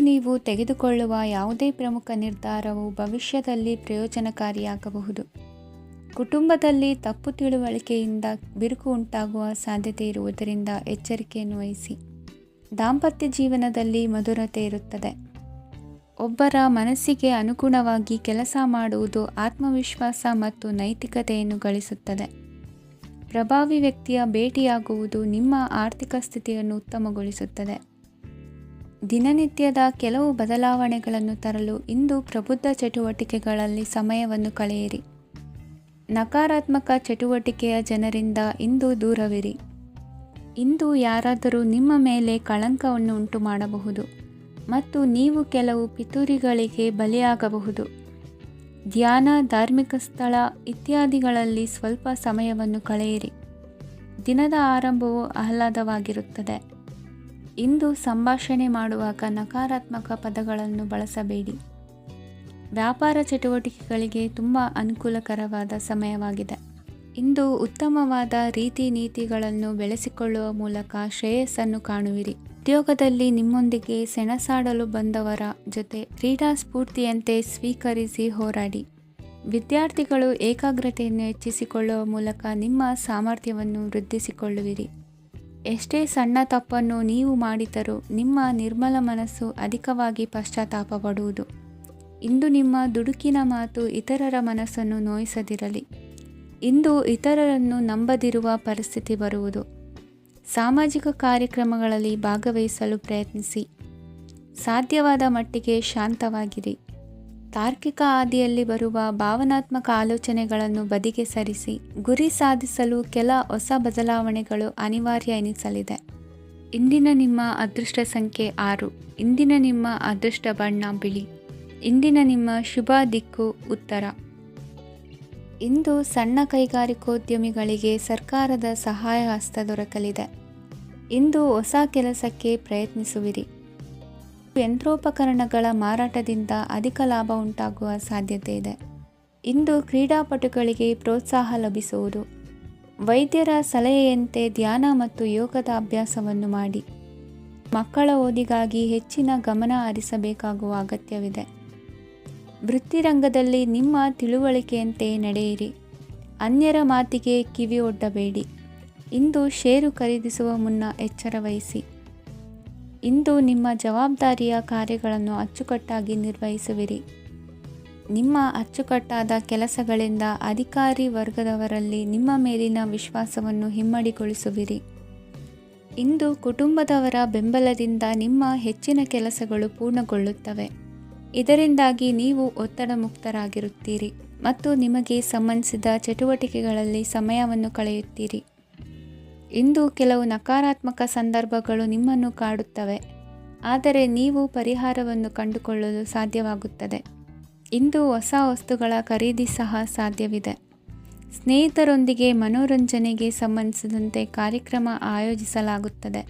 ನೀವು ತೆಗೆದುಕೊಳ್ಳುವ ಯಾವುದೇ ಪ್ರಮುಖ ನಿರ್ಧಾರವು ಭವಿಷ್ಯದಲ್ಲಿ ಪ್ರಯೋಜನಕಾರಿಯಾಗಬಹುದು. ಕುಟುಂಬದಲ್ಲಿ ತಪ್ಪು ತಿಳುವಳಿಕೆಯಿಂದ ಬಿರುಕು ಉಂಟಾಗುವ ಸಾಧ್ಯತೆ ಇರುವುದರಿಂದ ಎಚ್ಚರಿಕೆಯನ್ನು ವಹಿಸಿ. ದಾಂಪತ್ಯ ಜೀವನದಲ್ಲಿ ಮಧುರತೆ ಇರುತ್ತದೆ. ಒಬ್ಬರ ಮನಸ್ಸಿಗೆ ಅನುಗುಣವಾಗಿ ಕೆಲಸ ಮಾಡುವುದು ಆತ್ಮವಿಶ್ವಾಸ ಮತ್ತು ನೈತಿಕತೆಯನ್ನು ಗಳಿಸುತ್ತದೆ. ಪ್ರಭಾವಿ ವ್ಯಕ್ತಿಯ ಭೇಟಿಯಾಗುವುದು ನಿಮ್ಮ ಆರ್ಥಿಕ ಸ್ಥಿತಿಯನ್ನು ಉತ್ತಮಗೊಳಿಸುತ್ತದೆ. ದಿನನಿತ್ಯದ ಕೆಲವು ಬದಲಾವಣೆಗಳನ್ನು ತರಲು ಇಂದು ಪ್ರಬುದ್ಧ ಚಟುವಟಿಕೆಗಳಲ್ಲಿ ಸಮಯವನ್ನು ಕಳೆಯಿರಿ. ನಕಾರಾತ್ಮಕ ಚಟುವಟಿಕೆಯ ಜನರಿಂದ ಇಂದು ದೂರವಿರಿ. ಇಂದು ಯಾರಾದರೂ ನಿಮ್ಮ ಮೇಲೆ ಕಳಂಕವನ್ನು ಉಂಟು ಮಾಡಬಹುದು ಮತ್ತು ನೀವು ಕೆಲವು ಪಿತೂರಿಗಳಿಗೆ ಬಲಿಯಾಗಬಹುದು. ಧ್ಯಾನ, ಧಾರ್ಮಿಕ ಸ್ಥಳ ಇತ್ಯಾದಿಗಳಲ್ಲಿ ಸ್ವಲ್ಪ ಸಮಯವನ್ನು ಕಳೆಯಿರಿ. ದಿನದ ಆರಂಭವು ಆಹ್ಲಾದವಾಗಿರುತ್ತದೆ. ಇಂದು ಸಂಭಾಷಣೆ ಮಾಡುವಾಗ ನಕಾರಾತ್ಮಕ ಪದಗಳನ್ನು ಬಳಸಬೇಡಿ. ವ್ಯಾಪಾರ ಚಟುವಟಿಕೆಗಳಿಗೆ ತುಂಬ ಅನುಕೂಲಕರವಾದ ಸಮಯವಾಗಿದೆ. ಇಂದು ಉತ್ತಮವಾದ ರೀತಿ ನೀತಿಗಳನ್ನು ಬೆಳೆಸಿಕೊಳ್ಳುವ ಮೂಲಕ ಶ್ರೇಯಸ್ಸನ್ನು ಕಾಣುವಿರಿ. ಉದ್ಯೋಗದಲ್ಲಿ ನಿಮ್ಮೊಂದಿಗೆ ಸೆಣಸಾಡಲು ಬಂದವರ ಜೊತೆ ಕ್ರೀಡಾ ಸ್ಫೂರ್ತಿಯಂತೆ ಸ್ವೀಕರಿಸಿ ಹೋರಾಡಿ. ವಿದ್ಯಾರ್ಥಿಗಳು ಏಕಾಗ್ರತೆಯನ್ನು ಹೆಚ್ಚಿಸಿಕೊಳ್ಳುವ ಮೂಲಕ ನಿಮ್ಮ ಸಾಮರ್ಥ್ಯವನ್ನು ವೃದ್ಧಿಸಿಕೊಳ್ಳುವಿರಿ. ಎಷ್ಟೇ ಸಣ್ಣ ತಪ್ಪನ್ನು ನೀವು ಮಾಡಿದರೂ ನಿಮ್ಮ ನಿರ್ಮಲ ಮನಸ್ಸು ಅಧಿಕವಾಗಿ ಪಶ್ಚಾತ್ತಾಪ ಪಡುವುದು. ಇಂದು ನಿಮ್ಮ ದುಡುಕಿನ ಮಾತು ಇತರರ ಮನಸ್ಸನ್ನು ನೋಯಿಸದಿರಲಿ. ಇಂದು ಇತರರನ್ನು ನಂಬದಿರುವ ಪರಿಸ್ಥಿತಿ ಬರುವುದು. ಸಾಮಾಜಿಕ ಕಾರ್ಯಕ್ರಮಗಳಲ್ಲಿ ಭಾಗವಹಿಸಲು ಪ್ರಯತ್ನಿಸಿ. ಸಾಧ್ಯವಾದ ಮಟ್ಟಿಗೆ ಶಾಂತವಾಗಿರಿ. ತಾರ್ಕಿಕ ಹಾದಿಯಲ್ಲಿ ಬರುವ ಭಾವನಾತ್ಮಕ ಆಲೋಚನೆಗಳನ್ನು ಬದಿಗೆ ಸರಿಸಿ. ಗುರಿ ಸಾಧಿಸಲು ಕೆಲ ಹೊಸ ಬದಲಾವಣೆಗಳು ಅನಿವಾರ್ಯ ಎನಿಸಲಿದೆ. ಇಂದಿನ ನಿಮ್ಮ ಅದೃಷ್ಟ ಸಂಖ್ಯೆ 6. ಇಂದಿನ ನಿಮ್ಮ ಅದೃಷ್ಟ ಬಣ್ಣ ಬಿಳಿ. ಇಂದಿನ ನಿಮ್ಮ ಶುಭ ದಿಕ್ಕು ಉತ್ತರ. ಇಂದು ಸಣ್ಣ ಕೈಗಾರಿಕೋದ್ಯಮಿಗಳಿಗೆ ಸರ್ಕಾರದ ಸಹಾಯ ಹಸ್ತ ದೊರಕಲಿದೆ. ಇಂದು ಹೊಸ ಕೆಲಸಕ್ಕೆ ಪ್ರಯತ್ನಿಸುವಿರಿ. ಯಂತ್ರೋಪಕರಣಗಳ ಮಾರಾಟದಿಂದ ಅಧಿಕ ಲಾಭ ಉಂಟಾಗುವ ಸಾಧ್ಯತೆ ಇದೆ. ಇಂದು ಕ್ರೀಡಾಪಟುಗಳಿಗೆ ಪ್ರೋತ್ಸಾಹ ಲಭಿಸುವುದು. ವೈದ್ಯರ ಸಲಹೆಯಂತೆ ಧ್ಯಾನ ಮತ್ತು ಯೋಗದ ಅಭ್ಯಾಸವನ್ನು ಮಾಡಿ. ಮಕ್ಕಳ ಓದಿಗಾಗಿ ಹೆಚ್ಚಿನ ಗಮನ ಹರಿಸಬೇಕಾಗುವ ಅಗತ್ಯವಿದೆ. ವೃತ್ತಿರಂಗದಲ್ಲಿ ನಿಮ್ಮ ತಿಳುವಳಿಕೆಯಂತೆ ನಡೆಯಿರಿ. ಅನ್ಯರ ಮಾತಿಗೆ ಕಿವಿ ಒಡ್ಡಬೇಡಿ. ಇಂದು ಷೇರು ಖರೀದಿಸುವ ಮುನ್ನ ಎಚ್ಚರ ವಹಿಸಿ. ಇಂದು ನಿಮ್ಮ ಜವಾಬ್ದಾರಿಯ ಕಾರ್ಯಗಳನ್ನು ಅಚ್ಚುಕಟ್ಟಾಗಿ ನಿರ್ವಹಿಸುವಿರಿ. ನಿಮ್ಮ ಅಚ್ಚುಕಟ್ಟಾದ ಕೆಲಸಗಳಿಂದ ಅಧಿಕಾರಿ ವರ್ಗದವರಲ್ಲಿ ನಿಮ್ಮ ಮೇಲಿನ ವಿಶ್ವಾಸವನ್ನು ಇಮ್ಮಡಿಗೊಳಿಸುವಿರಿ. ಇಂದು ಕುಟುಂಬದವರ ಬೆಂಬಲದಿಂದ ನಿಮ್ಮ ಹೆಚ್ಚಿನ ಕೆಲಸಗಳು ಪೂರ್ಣಗೊಳ್ಳುತ್ತವೆ. ಇದರಿಂದಾಗಿ ನೀವು ಒತ್ತಡ ಮುಕ್ತರಾಗಿರುತ್ತೀರಿ ಮತ್ತು ನಿಮಗೆ ಸಂಬಂಧಿಸಿದ ಚಟುವಟಿಕೆಗಳಲ್ಲಿ ಸಮಯವನ್ನು ಕಳೆಯುತ್ತೀರಿ. ಇಂದು ಕೆಲವು ನಕಾರಾತ್ಮಕ ಸಂದರ್ಭಗಳು ನಿಮ್ಮನ್ನು ಕಾಡುತ್ತವೆ, ಆದರೆ ನೀವು ಪರಿಹಾರವನ್ನು ಕಂಡುಕೊಳ್ಳಲು ಸಾಧ್ಯವಾಗುತ್ತದೆ. ಇಂದು ಹೊಸ ವಸ್ತುಗಳ ಖರೀದಿ ಸಹ ಸಾಧ್ಯವಿದೆ. ಸ್ನೇಹಿತರೊಂದಿಗೆ ಮನೋರಂಜನೆಗೆ ಸಂಬಂಧಿಸಿದಂತೆ ಕಾರ್ಯಕ್ರಮ ಆಯೋಜಿಸಲಾಗುತ್ತದೆ.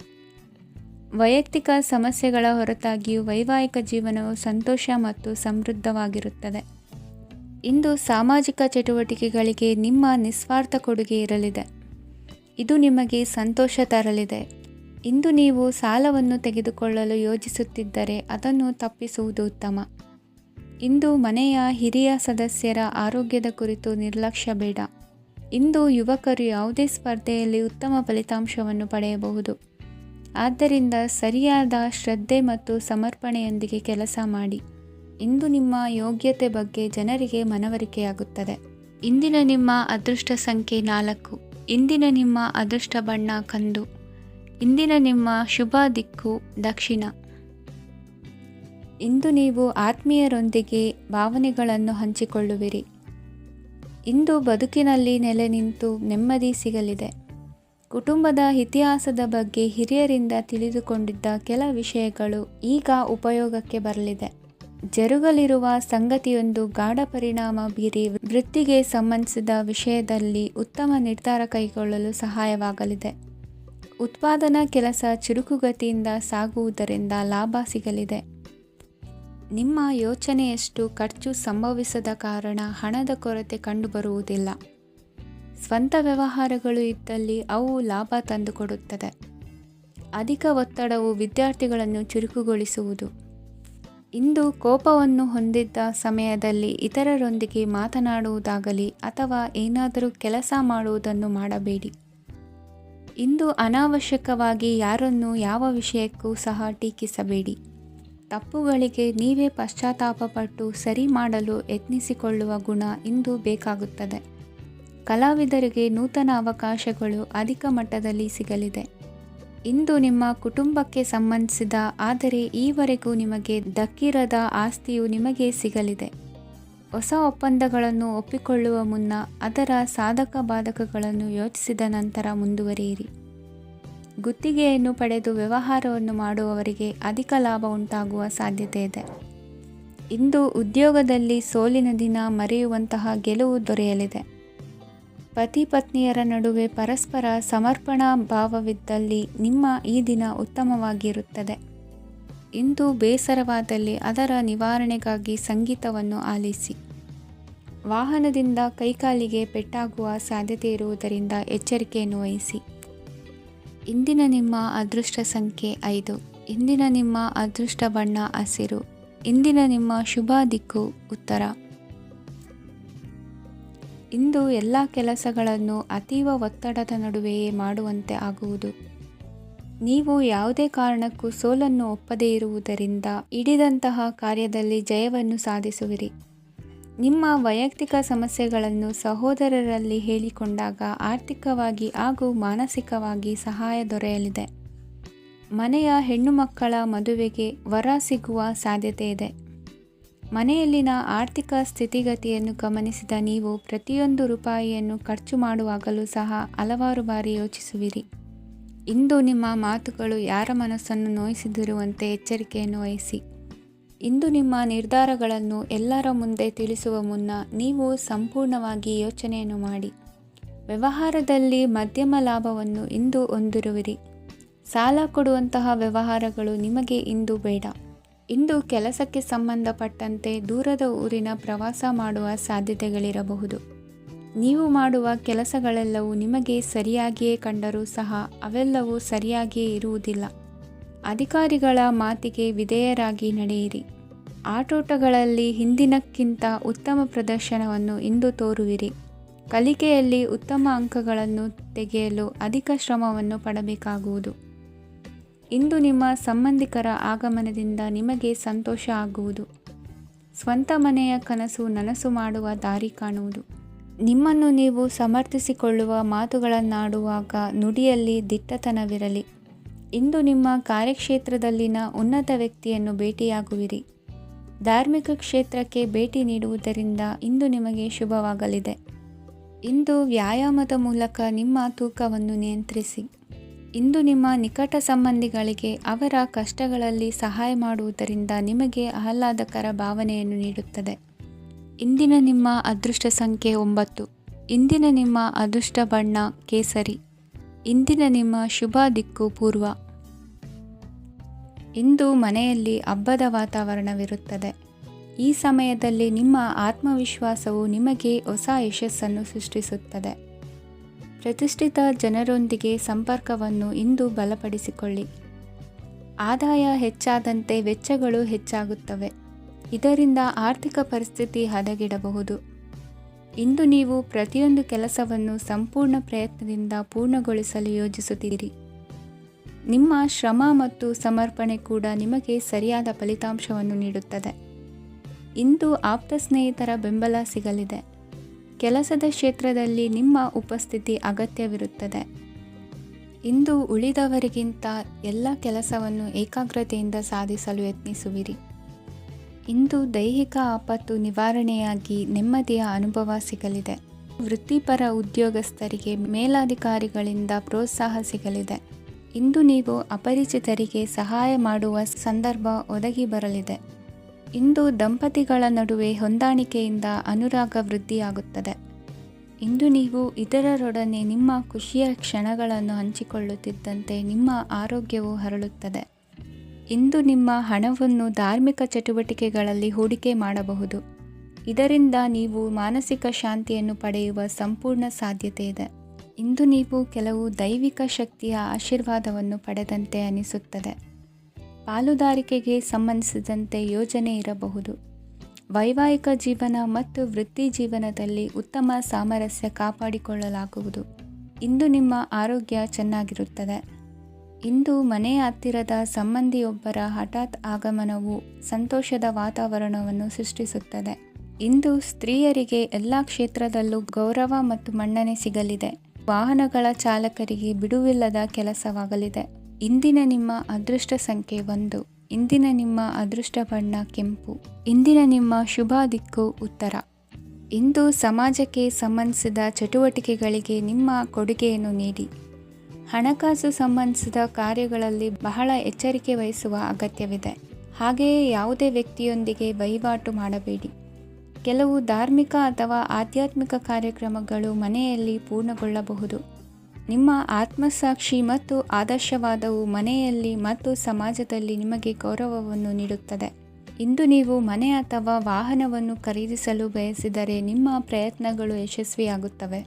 ವೈಯಕ್ತಿಕ ಸಮಸ್ಯೆಗಳ ಹೊರತಾಗಿಯೂ ವೈವಾಹಿಕ ಜೀವನವು ಸಂತೋಷ ಮತ್ತು ಸಮೃದ್ಧವಾಗಿರುತ್ತದೆ. ಇಂದು ಸಾಮಾಜಿಕ ಚಟುವಟಿಕೆಗಳಿಗೆ ನಿಮ್ಮ ನಿಸ್ವಾರ್ಥ ಕೊಡುಗೆ ಇರಲಿದೆ. ಇದು ನಿಮಗೆ ಸಂತೋಷ ತರಲಿದೆ. ಇಂದು ನೀವು ಸಾಲವನ್ನು ತೆಗೆದುಕೊಳ್ಳಲು ಯೋಜಿಸುತ್ತಿದ್ದರೆ ಅದನ್ನು ತಪ್ಪಿಸುವುದು ಉತ್ತಮ. ಇಂದು ಮನೆಯ ಹಿರಿಯ ಸದಸ್ಯರ ಆರೋಗ್ಯದ ಕುರಿತು ನಿರ್ಲಕ್ಷ್ಯ ಬೇಡ. ಇಂದು ಯುವಕರು ಯಾವುದೇ ಸ್ಪರ್ಧೆಯಲ್ಲಿ ಉತ್ತಮ ಫಲಿತಾಂಶವನ್ನು ಪಡೆಯಬಹುದು. ಆದ್ದರಿಂದ ಸರಿಯಾದ ಶ್ರದ್ಧೆ ಮತ್ತು ಸಮರ್ಪಣೆಯೊಂದಿಗೆ ಕೆಲಸ ಮಾಡಿ. ಇಂದು ನಿಮ್ಮ ಯೋಗ್ಯತೆ ಬಗ್ಗೆ ಜನರಿಗೆ ಮನವರಿಕೆಯಾಗುತ್ತದೆ. ಇಂದಿನ ನಿಮ್ಮ ಅದೃಷ್ಟ ಸಂಖ್ಯೆ 4. ಇಂದಿನ ನಿಮ್ಮ ಅದೃಷ್ಟ ಬಣ್ಣ ಕಂದು. ಇಂದಿನ ನಿಮ್ಮ ಶುಭ ದಿಕ್ಕು ದಕ್ಷಿಣ. ಇಂದು ನೀವು ಆತ್ಮೀಯರೊಂದಿಗೆ ಭಾವನೆಗಳನ್ನು ಹಂಚಿಕೊಳ್ಳುವಿರಿ. ಇಂದು ಬದುಕಿನಲ್ಲಿ ನೆಲೆ ನಿಂತು ನೆಮ್ಮದಿ ಸಿಗಲಿದೆ. ಕುಟುಂಬದ ಇತಿಹಾಸದ ಬಗ್ಗೆ ಹಿರಿಯರಿಂದ ತಿಳಿದುಕೊಂಡಿದ್ದ ಕೆಲ ವಿಷಯಗಳು ಈಗ ಉಪಯೋಗಕ್ಕೆ ಬರಲಿದೆ. ಜರುಗಲಿರುವ ಸಂಗತಿಯೊಂದು ಗಾಢ ಪರಿಣಾಮ ಬೀರಿ ವೃತ್ತಿಗೆ ಸಂಬಂಧಿಸಿದ ವಿಷಯದಲ್ಲಿ ಉತ್ತಮ ನಿರ್ಧಾರ ಕೈಗೊಳ್ಳಲು ಸಹಾಯವಾಗಲಿದೆ. ಉತ್ಪಾದನಾ ಕೆಲಸ ಚುರುಕುಗತಿಯಿಂದ ಸಾಗುವುದರಿಂದ ಲಾಭ ಸಿಗಲಿದೆ. ನಿಮ್ಮ ಯೋಚನೆಯಷ್ಟು ಖರ್ಚು ಸಂಭವಿಸದ ಕಾರಣ ಹಣದ ಕೊರತೆ ಕಂಡುಬರುವುದಿಲ್ಲ. ಸ್ವಂತ ವ್ಯವಹಾರಗಳು ಇದ್ದಲ್ಲಿ ಅವು ಲಾಭ ತಂದುಕೊಡುತ್ತದೆ. ಅಧಿಕ ಒತ್ತಡವು ವಿದ್ಯಾರ್ಥಿಗಳನ್ನು ಚುರುಕುಗೊಳಿಸುವುದು. ಇಂದು ಕೋಪವನ್ನು ಹೊಂದಿದ್ದ ಸಮಯದಲ್ಲಿ ಇತರರೊಂದಿಗೆ ಮಾತನಾಡುವುದಾಗಲಿ ಅಥವಾ ಏನಾದರೂ ಕೆಲಸ ಮಾಡುವುದನ್ನು ಮಾಡಬೇಡಿ. ಇಂದು ಅನಾವಶ್ಯಕವಾಗಿ ಯಾರನ್ನು ಯಾವ ವಿಷಯಕ್ಕೂ ಸಹ ಟೀಕಿಸಬೇಡಿ. ತಪ್ಪುಗಳಿಗೆ ನೀವೇ ಪಶ್ಚಾತ್ತಾಪಪಟ್ಟು ಸರಿ ಮಾಡಲು ಯತ್ನಿಸಿಕೊಳ್ಳುವ ಗುಣ ಇಂದು ಬೇಕಾಗುತ್ತದೆ. ಕಲಾವಿದರಿಗೆ ನೂತನ ಅವಕಾಶಗಳು ಅಧಿಕ ಮಟ್ಟದಲ್ಲಿ ಸಿಗಲಿದೆ. ಇಂದು ನಿಮ್ಮ ಕುಟುಂಬಕ್ಕೆ ಸಂಬಂಧಿಸಿದ ಆದರೆ ಈವರೆಗೂ ನಿಮಗೆ ದಕ್ಕಿರದ ಆಸ್ತಿಯು ನಿಮಗೆ ಸಿಗಲಿದೆ. ಹೊಸ ಒಪ್ಪಂದಗಳನ್ನು ಒಪ್ಪಿಕೊಳ್ಳುವ ಮುನ್ನ ಅದರ ಸಾಧಕ ಬಾಧಕಗಳನ್ನು ಯೋಚಿಸಿದ ನಂತರ ಮುಂದುವರಿಯಿರಿ. ಗುತ್ತಿಗೆಯನ್ನು ಪಡೆದು ವ್ಯವಹಾರವನ್ನು ಮಾಡುವವರಿಗೆ ಅಧಿಕ ಲಾಭ ಉಂಟಾಗುವ ಸಾಧ್ಯತೆ ಇದೆ. ಇಂದು ಉದ್ಯೋಗದಲ್ಲಿ ಸೋಲಿನ ದಿನ ಮರೆಯುವಂತಹ ಗೆಲುವು ದೊರೆಯಲಿದೆ. ಪತಿ ಪತ್ನಿಯರ ನಡುವೆ ಪರಸ್ಪರ ಸಮರ್ಪಣಾ ಭಾವವಿದ್ದಲ್ಲಿ ನಿಮ್ಮ ಈ ದಿನ ಉತ್ತಮವಾಗಿರುತ್ತದೆ. ಇಂದು ಬೇಸರವಾದಲ್ಲಿ ಅದರ ನಿವಾರಣೆಗಾಗಿ ಸಂಗೀತವನ್ನು ಆಲಿಸಿ. ವಾಹನದಿಂದ ಕೈಕಾಲಿಗೆ ಪೆಟ್ಟಾಗುವ ಸಾಧ್ಯತೆ ಇರುವುದರಿಂದ ಎಚ್ಚರಿಕೆಯನ್ನು ವಹಿಸಿ. ಇಂದಿನ ನಿಮ್ಮ ಅದೃಷ್ಟ ಸಂಖ್ಯೆ 5. ಇಂದಿನ ನಿಮ್ಮ ಅದೃಷ್ಟ ಬಣ್ಣ ಹಸಿರು. ಇಂದಿನ ನಿಮ್ಮ ಶುಭ ದಿಕ್ಕು ಉತ್ತರ. ಇಂದು ಎಲ್ಲ ಕೆಲಸಗಳನ್ನು ಅತೀವ ಒತ್ತಡದ ನಡುವೆಯೇ ಮಾಡುವಂತೆ ಆಗುವುದು. ನೀವು ಯಾವುದೇ ಕಾರಣಕ್ಕೂ ಸೋಲನ್ನು ಒಪ್ಪದೇ ಇರುವುದರಿಂದ ಹಿಡಿದಂತಹ ಕಾರ್ಯದಲ್ಲಿ ಜಯವನ್ನು ಸಾಧಿಸುವಿರಿ. ನಿಮ್ಮ ವೈಯಕ್ತಿಕ ಸಮಸ್ಯೆಗಳನ್ನು ಸಹೋದರರಲ್ಲಿ ಹೇಳಿಕೊಂಡಾಗ ಆರ್ಥಿಕವಾಗಿ ಹಾಗೂ ಮಾನಸಿಕವಾಗಿ ಸಹಾಯ ದೊರೆಯಲಿದೆ. ಮನೆಯ ಹೆಣ್ಣು ಮಕ್ಕಳ ಮದುವೆಗೆ ವರ ಸಿಗುವ ಸಾಧ್ಯತೆ ಇದೆ. ಮನೆಯಲ್ಲಿನ ಆರ್ಥಿಕ ಸ್ಥಿತಿಗತಿಯನ್ನು ಗಮನಿಸಿದ ನೀವು ಪ್ರತಿಯೊಂದು ರೂಪಾಯಿಯನ್ನು ಖರ್ಚು ಮಾಡುವಾಗಲೂ ಸಹ ಹಲವಾರು ಬಾರಿ ಯೋಚಿಸುವಿರಿ. ಇಂದು ನಿಮ್ಮ ಮಾತುಗಳು ಯಾರ ಮನಸ್ಸನ್ನು ನೋಯಿಸದಿರುವಂತೆ ಎಚ್ಚರಿಕೆಯನ್ನು ವಹಿಸಿ. ಇಂದು ನಿಮ್ಮ ನಿರ್ಧಾರಗಳನ್ನು ಎಲ್ಲರ ಮುಂದೆ ತಿಳಿಸುವ ಮುನ್ನ ನೀವು ಸಂಪೂರ್ಣವಾಗಿ ಯೋಚನೆಯನ್ನು ಮಾಡಿ. ವ್ಯವಹಾರದಲ್ಲಿ ಮಧ್ಯಮ ಲಾಭವನ್ನು ಇಂದು ಹೊಂದಿರುವಿರಿ. ಸಾಲ ಕೊಡುವಂತಹ ವ್ಯವಹಾರಗಳು ನಿಮಗೆ ಇಂದು ಬೇಡ. ಇಂದು ಕೆಲಸಕ್ಕೆ ಸಂಬಂಧಪಟ್ಟಂತೆ ದೂರದ ಊರಿನ ಪ್ರವಾಸ ಮಾಡುವ ಸಾಧ್ಯತೆಗಳಿರಬಹುದು. ನೀವು ಮಾಡುವ ಕೆಲಸಗಳೆಲ್ಲವೂ ನಿಮಗೆ ಸರಿಯಾಗಿಯೇ ಕಂಡರೂ ಸಹ ಅವೆಲ್ಲವೂ ಸರಿಯಾಗಿಯೇ ಇರುವುದಿಲ್ಲ. ಅಧಿಕಾರಿಗಳ ಮಾತಿಗೆ ವಿಧೇಯರಾಗಿ ನಡೆಯಿರಿ. ಆಟೋಟಗಳಲ್ಲಿ ಹಿಂದಿನಕ್ಕಿಂತ ಉತ್ತಮ ಪ್ರದರ್ಶನವನ್ನು ಇಂದು ತೋರುವಿರಿ. ಕಲಿಕೆಯಲ್ಲಿ ಉತ್ತಮ ಅಂಕಗಳನ್ನು ತೆಗೆಯಲು ಅಧಿಕ ಶ್ರಮವನ್ನು ಪಡಬೇಕಾಗುವುದು. ಇಂದು ನಿಮ್ಮ ಸಂಬಂಧಿಕರ ಆಗಮನದಿಂದ ನಿಮಗೆ ಸಂತೋಷ ಆಗುವುದು. ಸ್ವಂತ ಮನೆಯ ಕನಸು ನನಸು ಮಾಡುವ ದಾರಿ ಕಾಣುವುದು. ನಿಮ್ಮನ್ನು ನೀವು ಸಮರ್ಥಿಸಿಕೊಳ್ಳುವ ಮಾತುಗಳನ್ನಾಡುವಾಗ ನುಡಿಯಲ್ಲಿ ದಿಟ್ಟತನವಿರಲಿ. ಇಂದು ನಿಮ್ಮ ಕಾರ್ಯಕ್ಷೇತ್ರದಲ್ಲಿನ ಉನ್ನತ ವ್ಯಕ್ತಿಯನ್ನು ಭೇಟಿಯಾಗುವಿರಿ. ಧಾರ್ಮಿಕ ಕ್ಷೇತ್ರಕ್ಕೆ ಭೇಟಿ ನೀಡುವುದರಿಂದ ಇಂದು ನಿಮಗೆ ಶುಭವಾಗಲಿದೆ. ಇಂದು ವ್ಯಾಯಾಮದ ಮೂಲಕ ನಿಮ್ಮ ತೂಕವನ್ನು ನಿಯಂತ್ರಿಸಿ. ಇಂದು ನಿಮ್ಮ ನಿಕಟ ಸಂಬಂಧಿಗಳಿಗೆ ಅವರ ಕಷ್ಟಗಳಲ್ಲಿ ಸಹಾಯ ಮಾಡುವುದರಿಂದ ನಿಮಗೆ ಆಹ್ಲಾದಕರ ಭಾವನೆಯನ್ನು ನೀಡುತ್ತದೆ. ಇಂದಿನ ನಿಮ್ಮ ಅದೃಷ್ಟ ಸಂಖ್ಯೆ 9. ಇಂದಿನ ನಿಮ್ಮ ಅದೃಷ್ಟ ಬಣ್ಣ ಕೇಸರಿ. ಇಂದಿನ ನಿಮ್ಮ ಶುಭ ದಿಕ್ಕು ಪೂರ್ವ. ಇಂದು ಮನೆಯಲ್ಲಿ ಹಬ್ಬದ ವಾತಾವರಣವಿರುತ್ತದೆ. ಈ ಸಮಯದಲ್ಲಿ ನಿಮ್ಮ ಆತ್ಮವಿಶ್ವಾಸವು ನಿಮಗೆ ಹೊಸ ಯಶಸ್ಸನ್ನು ಸೃಷ್ಟಿಸುತ್ತದೆ. ಪ್ರತಿಷ್ಠಿತ ಜನರೊಂದಿಗೆ ಸಂಪರ್ಕವನ್ನು ಇಂದು ಬಲಪಡಿಸಿಕೊಳ್ಳಿ. ಆದಾಯ ಹೆಚ್ಚಾದಂತೆ ವೆಚ್ಚಗಳು ಹೆಚ್ಚಾಗುತ್ತವೆ. ಇದರಿಂದ ಆರ್ಥಿಕ ಪರಿಸ್ಥಿತಿ ಹದಗೆಡಬಹುದು. ಇಂದು ನೀವು ಪ್ರತಿಯೊಂದು ಕೆಲಸವನ್ನು ಸಂಪೂರ್ಣ ಪ್ರಯತ್ನದಿಂದ ಪೂರ್ಣಗೊಳಿಸಲು ಯೋಜಿಸುತ್ತೀರಿ. ನಿಮ್ಮ ಶ್ರಮ ಮತ್ತು ಸಮರ್ಪಣೆ ಕೂಡ ನಿಮಗೆ ಸರಿಯಾದ ಫಲಿತಾಂಶವನ್ನು ನೀಡುತ್ತದೆ. ಇಂದು ಆಪ್ತ ಸ್ನೇಹಿತರ ಬೆಂಬಲ ಸಿಗಲಿದೆ. ಕೆಲಸದ ಕ್ಷೇತ್ರದಲ್ಲಿ ನಿಮ್ಮ ಉಪಸ್ಥಿತಿ ಅಗತ್ಯವಿರುತ್ತದೆ. ಇಂದು ಉಳಿದವರಿಗಿಂತ ಎಲ್ಲ ಕೆಲಸವನ್ನು ಏಕಾಗ್ರತೆಯಿಂದ ಸಾಧಿಸಲು ಯತ್ನಿಸುವಿರಿ. ಇಂದು ದೈಹಿಕ ಆಪತ್ತು ನಿವಾರಣೆಯಾಗಿ ನೆಮ್ಮದಿಯ ಅನುಭವ ಸಿಗಲಿದೆ. ವೃತ್ತಿಪರ ಉದ್ಯೋಗಸ್ಥರಿಗೆ ಮೇಲಾಧಿಕಾರಿಗಳಿಂದ ಪ್ರೋತ್ಸಾಹ ಸಿಗಲಿದೆ. ಇಂದು ನೀವು ಅಪರಿಚಿತರಿಗೆ ಸಹಾಯ ಮಾಡುವ ಸಂದರ್ಭ ಒದಗಿ ಬರಲಿದೆ. ಇಂದು ದಂಪತಿಗಳ ನಡುವೆ ಹೊಂದಾಣಿಕೆಯಿಂದ ಅನುರಾಗ ವೃದ್ಧಿಯಾಗುತ್ತದೆ. ಇಂದು ನೀವು ಇತರರೊಡನೆ ನಿಮ್ಮ ಖುಷಿಯ ಕ್ಷಣಗಳನ್ನು ಹಂಚಿಕೊಳ್ಳುತ್ತಿದ್ದಂತೆ ನಿಮ್ಮ ಆರೋಗ್ಯವು ಹರಳುತ್ತದೆ. ಇಂದು ನಿಮ್ಮ ಹಣವನ್ನು ಧಾರ್ಮಿಕ ಚಟುವಟಿಕೆಗಳಲ್ಲಿ ಹೂಡಿಕೆ ಮಾಡಬಹುದು. ಇದರಿಂದ ನೀವು ಮಾನಸಿಕ ಶಾಂತಿಯನ್ನು ಪಡೆಯುವ ಸಂಪೂರ್ಣ ಸಾಧ್ಯತೆ ಇದೆ. ಇಂದು ನೀವು ಕೆಲವು ದೈವಿಕ ಶಕ್ತಿಯ ಆಶೀರ್ವಾದವನ್ನು ಪಡೆದಂತೆ ಅನಿಸುತ್ತದೆ. ಪಾಲುದಾರಿಕೆಗೆ ಸಂಬಂಧಿಸಿದಂತೆ ಯೋಜನೆ ಇರಬಹುದು. ವೈವಾಹಿಕ ಜೀವನ ಮತ್ತು ವೃತ್ತಿ ಜೀವನದಲ್ಲಿ ಉತ್ತಮ ಸಾಮರಸ್ಯ ಕಾಪಾಡಿಕೊಳ್ಳಲಾಗುವುದು. ಇಂದು ನಿಮ್ಮ ಆರೋಗ್ಯ ಚೆನ್ನಾಗಿರುತ್ತದೆ. ಇಂದು ಮನೆಯ ಹತ್ತಿರದ ಸಂಬಂಧಿಯೊಬ್ಬರ ಹಠಾತ್ ಆಗಮನವು ಸಂತೋಷದ ವಾತಾವರಣವನ್ನು ಸೃಷ್ಟಿಸುತ್ತದೆ. ಇಂದು ಸ್ತ್ರೀಯರಿಗೆ ಎಲ್ಲ ಕ್ಷೇತ್ರದಲ್ಲೂ ಗೌರವ ಮತ್ತು ಮನ್ನಣೆ ಸಿಗಲಿದೆ. ವಾಹನಗಳ ಚಾಲಕರಿಗೆ ಬಿಡುವಿಲ್ಲದ ಕೆಲಸವಾಗಲಿದೆ. ಇಂದಿನ ನಿಮ್ಮ ಅದೃಷ್ಟ ಸಂಖ್ಯೆ 1. ಇಂದಿನ ನಿಮ್ಮ ಅದೃಷ್ಟ ಬಣ್ಣ ಕೆಂಪು. ಇಂದಿನ ನಿಮ್ಮ ಶುಭ ದಿಕ್ಕು ಉತ್ತರ. ಇಂದು ಸಮಾಜಕ್ಕೆ ಸಂಬಂಧಿಸಿದ ಚಟುವಟಿಕೆಗಳಿಗೆ ನಿಮ್ಮ ಕೊಡುಗೆಯನ್ನು ನೀಡಿ. ಹಣಕಾಸು ಸಂಬಂಧಿಸಿದ ಕಾರ್ಯಗಳಲ್ಲಿ ಬಹಳ ಎಚ್ಚರಿಕೆ ವಹಿಸುವ ಅಗತ್ಯವಿದೆ. ಹಾಗೆಯೇ ಯಾವುದೇ ವ್ಯಕ್ತಿಯೊಂದಿಗೆ ವಹಿವಾಟು ಮಾಡಬೇಡಿ. ಕೆಲವು ಧಾರ್ಮಿಕ ಅಥವಾ ಆಧ್ಯಾತ್ಮಿಕ ಕಾರ್ಯಕ್ರಮಗಳು ಮನೆಯಲ್ಲಿ ಪೂರ್ಣಗೊಳ್ಳಬಹುದು. ನಿಮ್ಮ ಆತ್ಮಸಾಕ್ಷಿ ಮತ್ತು ಆದರ್ಶವಾದವು ಮನೆಯಲ್ಲಿ ಮತ್ತು ಸಮಾಜದಲ್ಲಿ ನಿಮಗೆ ಗೌರವವನ್ನು ನೀಡುತ್ತದೆ. ಇಂದು ನೀವು ಮನೆ ಅಥವಾ ವಾಹನವನ್ನು ಖರೀದಿಸಲು ಬಯಸಿದರೆ ನಿಮ್ಮ ಪ್ರಯತ್ನಗಳು ಯಶಸ್ವಿಯಾಗುತ್ತವೆ.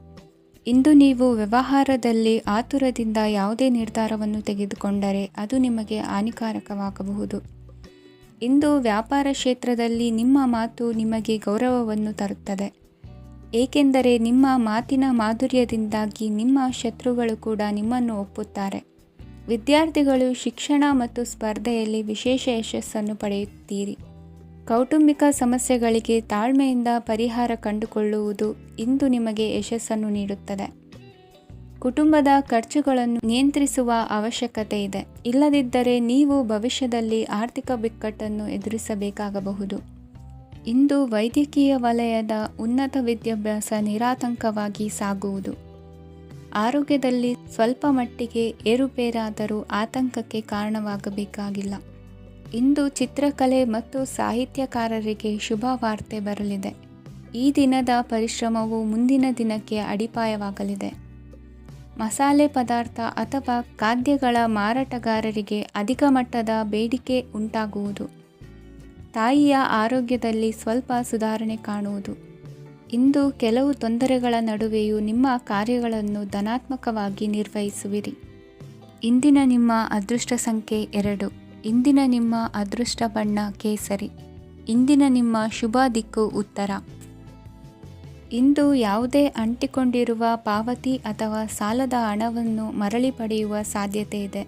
ಇಂದು ನೀವು ವ್ಯವಹಾರದಲ್ಲಿ ಆತುರದಿಂದ ಯಾವುದೇ ನಿರ್ಧಾರವನ್ನು ತೆಗೆದುಕೊಂಡರೆ ಅದು ನಿಮಗೆ ಹಾನಿಕಾರಕವಾಗಬಹುದು. ಇಂದು ವ್ಯಾಪಾರ ಕ್ಷೇತ್ರದಲ್ಲಿ ನಿಮ್ಮ ಮಾತು ನಿಮಗೆ ಗೌರವವನ್ನು ತರುತ್ತದೆ, ಏಕೆಂದರೆ ನಿಮ್ಮ ಮಾತಿನ ಮಾಧುರ್ಯದಿಂದಾಗಿ ನಿಮ್ಮ ಶತ್ರುಗಳು ಕೂಡ ನಿಮ್ಮನ್ನು ಒಪ್ಪುತ್ತಾರೆ. ವಿದ್ಯಾರ್ಥಿಗಳು ಶಿಕ್ಷಣ ಮತ್ತು ಸ್ಪರ್ಧೆಯಲ್ಲಿ ವಿಶೇಷ ಯಶಸ್ಸನ್ನು ಪಡೆಯುತ್ತೀರಿ. ಕೌಟುಂಬಿಕ ಸಮಸ್ಯೆಗಳಿಗೆ ತಾಳ್ಮೆಯಿಂದ ಪರಿಹಾರ ಕಂಡುಕೊಳ್ಳುವುದು ಇಂದು ನಿಮಗೆ ಯಶಸ್ಸನ್ನು ನೀಡುತ್ತದೆ. ಕುಟುಂಬದ ಖರ್ಚುಗಳನ್ನು ನಿಯಂತ್ರಿಸುವ ಅವಶ್ಯಕತೆ ಇದೆ. ಇಲ್ಲದಿದ್ದರೆ ನೀವು ಭವಿಷ್ಯದಲ್ಲಿ ಆರ್ಥಿಕ ಬಿಕ್ಕಟ್ಟನ್ನು ಎದುರಿಸಬೇಕಾಗಬಹುದು. ಇಂದು ವೈದ್ಯಕೀಯ ವಲಯದ ಉನ್ನತ ವಿದ್ಯಾಭ್ಯಾಸ ನಿರಾತಂಕವಾಗಿ ಸಾಗುವುದು. ಆರೋಗ್ಯದಲ್ಲಿ ಸ್ವಲ್ಪ ಮಟ್ಟಿಗೆ ಏರುಪೇರಾದರೂ ಆತಂಕಕ್ಕೆ ಕಾರಣವಾಗಬೇಕಾಗಿಲ್ಲ. ಇಂದು ಚಿತ್ರಕಲೆ ಮತ್ತು ಸಾಹಿತ್ಯಕಾರರಿಗೆ ಶುಭ ವಾರ್ತೆ ಬರಲಿದೆ. ಈ ದಿನದ ಪರಿಶ್ರಮವು ಮುಂದಿನ ದಿನಕ್ಕೆ ಅಡಿಪಾಯವಾಗಲಿದೆ. ಮಸಾಲೆ ಪದಾರ್ಥ ಅಥವಾ ಖಾದ್ಯಗಳ ಮಾರಾಟಗಾರರಿಗೆ ಅಧಿಕ ಮಟ್ಟದ ಬೇಡಿಕೆ ಉಂಟಾಗುವುದು. ತಾಯಿಯ ಆರೋಗ್ಯದಲ್ಲಿ ಸ್ವಲ್ಪ ಸುಧಾರಣೆ ಕಾಣುವುದು. ಇಂದು ಕೆಲವು ತೊಂದರೆಗಳ ನಡುವೆಯೂ ನಿಮ್ಮ ಕಾರ್ಯಗಳನ್ನು ಧನಾತ್ಮಕವಾಗಿ ನಿರ್ವಹಿಸುವಿರಿ. ಇಂದಿನ ನಿಮ್ಮ ಅದೃಷ್ಟ ಸಂಖ್ಯೆ 2. ಇಂದಿನ ನಿಮ್ಮ ಅದೃಷ್ಟ ಬಣ್ಣ ಕೇಸರಿ. ಇಂದಿನ ನಿಮ್ಮ ಶುಭ ದಿಕ್ಕು ಉತ್ತರ. ಇಂದು ಯಾವುದೇ ಅಂಟಿಕೊಂಡಿರುವ ಪಾವತಿ ಅಥವಾ ಸಾಲದ ಹಣವನ್ನು ಮರಳಿ ಪಡೆಯುವ ಸಾಧ್ಯತೆ ಇದೆ.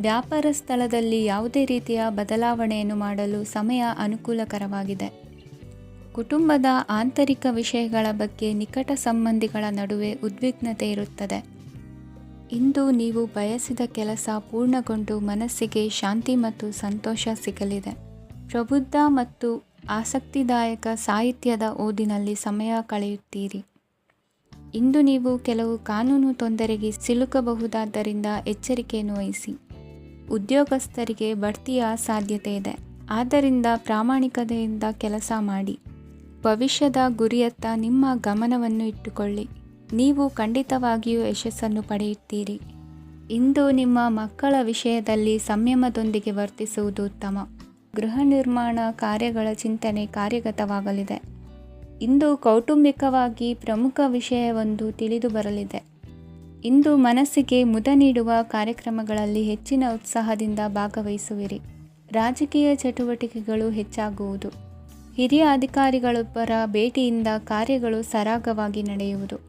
ವ್ಯಾಪಾರ ಸ್ಥಳದಲ್ಲಿ ಯಾವುದೇ ರೀತಿಯ ಬದಲಾವಣೆಯನ್ನು ಮಾಡಲು ಸಮಯ ಅನುಕೂಲಕರವಾಗಿದೆ. ಕುಟುಂಬದ ಆಂತರಿಕ ವಿಷಯಗಳ ಬಗ್ಗೆ ನಿಕಟ ಸಂಬಂಧಿಗಳ ನಡುವೆ ಉದ್ವಿಗ್ನತೆ ಇರುತ್ತದೆ. ಇಂದು ನೀವು ಬಯಸಿದ ಕೆಲಸ ಪೂರ್ಣಗೊಂಡು ಮನಸ್ಸಿಗೆ ಶಾಂತಿ ಮತ್ತು ಸಂತೋಷ ಸಿಗಲಿದೆ. ಪ್ರಬುದ್ಧ ಮತ್ತು ಆಸಕ್ತಿದಾಯಕ ಸಾಹಿತ್ಯದ ಓದಿನಲ್ಲಿ ಸಮಯ ಕಳೆಯುತ್ತೀರಿ. ಇಂದು ನೀವು ಕೆಲವು ಕಾನೂನು ತೊಂದರೆಗೆ ಸಿಲುಕಬಹುದಾದ್ದರಿಂದ ಎಚ್ಚರಿಕೆಯನ್ನು ವಹಿಸಿ. ಉದ್ಯೋಗಸ್ಥರಿಗೆ ಬಡ್ತಿಯ ಸಾಧ್ಯತೆ ಇದೆ, ಆದ್ದರಿಂದ ಪ್ರಾಮಾಣಿಕತೆಯಿಂದ ಕೆಲಸ ಮಾಡಿ. ಭವಿಷ್ಯದ ಗುರಿಯತ್ತ ನಿಮ್ಮ ಗಮನವನ್ನು ಇಟ್ಟುಕೊಳ್ಳಿ. ನೀವು ಖಂಡಿತವಾಗಿಯೂ ಯಶಸ್ಸನ್ನು ಪಡೆಯುತ್ತೀರಿ. ಇಂದು ನಿಮ್ಮ ಮಕ್ಕಳ ವಿಷಯದಲ್ಲಿ ಸಂಯಮದೊಂದಿಗೆ ವರ್ತಿಸುವುದು ಉತ್ತಮ. ಗೃಹ ನಿರ್ಮಾಣ ಕಾರ್ಯಗಳ ಚಿಂತನೆ ಕಾರ್ಯಗತವಾಗಲಿದೆ. ಇಂದು ಕೌಟುಂಬಿಕವಾಗಿ ಪ್ರಮುಖ ವಿಷಯವೊಂದು ತಿಳಿದು ಬರಲಿದೆ. ಇಂದು ಮನಸ್ಸಿಗೆ ಮುದ ನೀಡುವ ಕಾರ್ಯಕ್ರಮಗಳಲ್ಲಿ ಹೆಚ್ಚಿನ ಉತ್ಸಾಹದಿಂದ ಭಾಗವಹಿಸುವಿರಿ. ರಾಜಕೀಯ ಚಟುವಟಿಕೆಗಳು ಹೆಚ್ಚಾಗುವುದು. ಹಿರಿಯ ಅಧಿಕಾರಿಗಳೊಬ್ಬರ ಭೇಟಿಯಿಂದ ಕಾರ್ಯಗಳು ಸರಾಗವಾಗಿ ನಡೆಯುವುದು.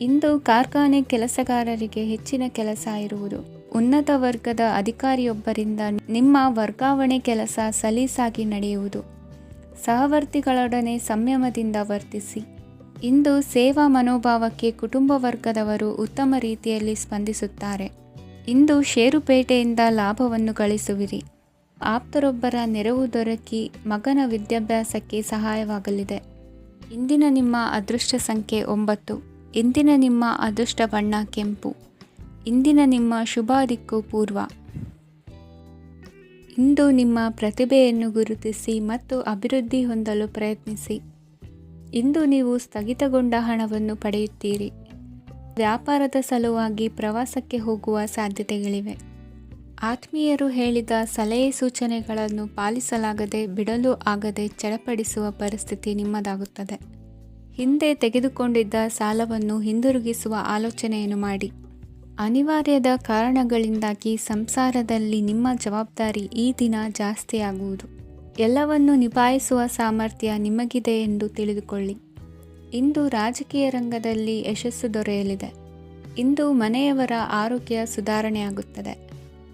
ಇಂದು ಕಾರ್ಖಾನೆ ಕೆಲಸಗಾರರಿಗೆ ಹೆಚ್ಚಿನ ಕೆಲಸ ಇರುವುದು. ಉನ್ನತ ವರ್ಗದ ಅಧಿಕಾರಿಯೊಬ್ಬರಿಂದ ನಿಮ್ಮ ವರ್ಗಾವಣೆ ಕೆಲಸ ಸಲೀಸಾಗಿ ನಡೆಯುವುದು. ಸಹವರ್ತಿಗಳೊಡನೆ ಸಂಯಮದಿಂದ ವರ್ತಿಸಿ. ಇಂದು ಸೇವಾ ಮನೋಭಾವಕ್ಕೆ ಕುಟುಂಬ ವರ್ಗದವರು ಉತ್ತಮ ರೀತಿಯಲ್ಲಿ ಸ್ಪಂದಿಸುತ್ತಾರೆ. ಇಂದು ಷೇರುಪೇಟೆಯಿಂದ ಲಾಭವನ್ನು ಗಳಿಸುವಿರಿ. ಆಪ್ತರೊಬ್ಬರ ನೆರವು ದೊರಕಿ ಮಗನ ವಿದ್ಯಾಭ್ಯಾಸಕ್ಕೆ ಸಹಾಯವಾಗಲಿದೆ. ಇಂದಿನ ನಿಮ್ಮ ಅದೃಷ್ಟ ಸಂಖ್ಯೆ 9. ಇಂದಿನ ನಿಮ್ಮ ಅದೃಷ್ಟ ಬಣ್ಣ ಕೆಂಪು. ಇಂದಿನ ನಿಮ್ಮ ಶುಭ ದಿಕ್ಕು ಪೂರ್ವ. ಇಂದು ನಿಮ್ಮ ಪ್ರತಿಭೆಯನ್ನು ಗುರುತಿಸಿ ಮತ್ತು ಅಭಿವೃದ್ಧಿ ಹೊಂದಲು ಪ್ರಯತ್ನಿಸಿ. ಇಂದು ನೀವು ಸ್ಥಗಿತಗೊಂಡ ಹಣವನ್ನು ಪಡೆಯುತ್ತೀರಿ. ವ್ಯಾಪಾರದ ಸಲುವಾಗಿ ಪ್ರವಾಸಕ್ಕೆ ಹೋಗುವ ಸಾಧ್ಯತೆಗಳಿವೆ. ಆತ್ಮೀಯರು ಹೇಳಿದ ಸಲಹೆ ಸೂಚನೆಗಳನ್ನು ಪಾಲಿಸಲಾಗದೆ ಬಿಡಲು ಆಗದೆ ಚಡಪಡಿಸುವ ಪರಿಸ್ಥಿತಿ ನಿಮ್ಮದಾಗುತ್ತದೆ. ಹಿಂದೆ ತೆಗೆದುಕೊಂಡಿದ್ದ ಸಾಲವನ್ನು ಹಿಂದಿರುಗಿಸುವ ಆಲೋಚನೆಯನ್ನು ಮಾಡಿ. ಅನಿವಾರ್ಯದ ಕಾರಣಗಳಿಂದಾಗಿ ಸಂಸಾರದಲ್ಲಿ ನಿಮ್ಮ ಜವಾಬ್ದಾರಿ ಈ ದಿನ ಜಾಸ್ತಿಯಾಗುವುದು. ಎಲ್ಲವನ್ನು ನಿಭಾಯಿಸುವ ಸಾಮರ್ಥ್ಯ ನಿಮಗಿದೆ ಎಂದು ತಿಳಿದುಕೊಳ್ಳಿ. ಇಂದು ರಾಜಕೀಯ ರಂಗದಲ್ಲಿ ಯಶಸ್ಸು ದೊರೆಯಲಿದೆ. ಇಂದು ಮನೆಯವರ ಆರೋಗ್ಯ ಸುಧಾರಣೆಯಾಗುತ್ತದೆ.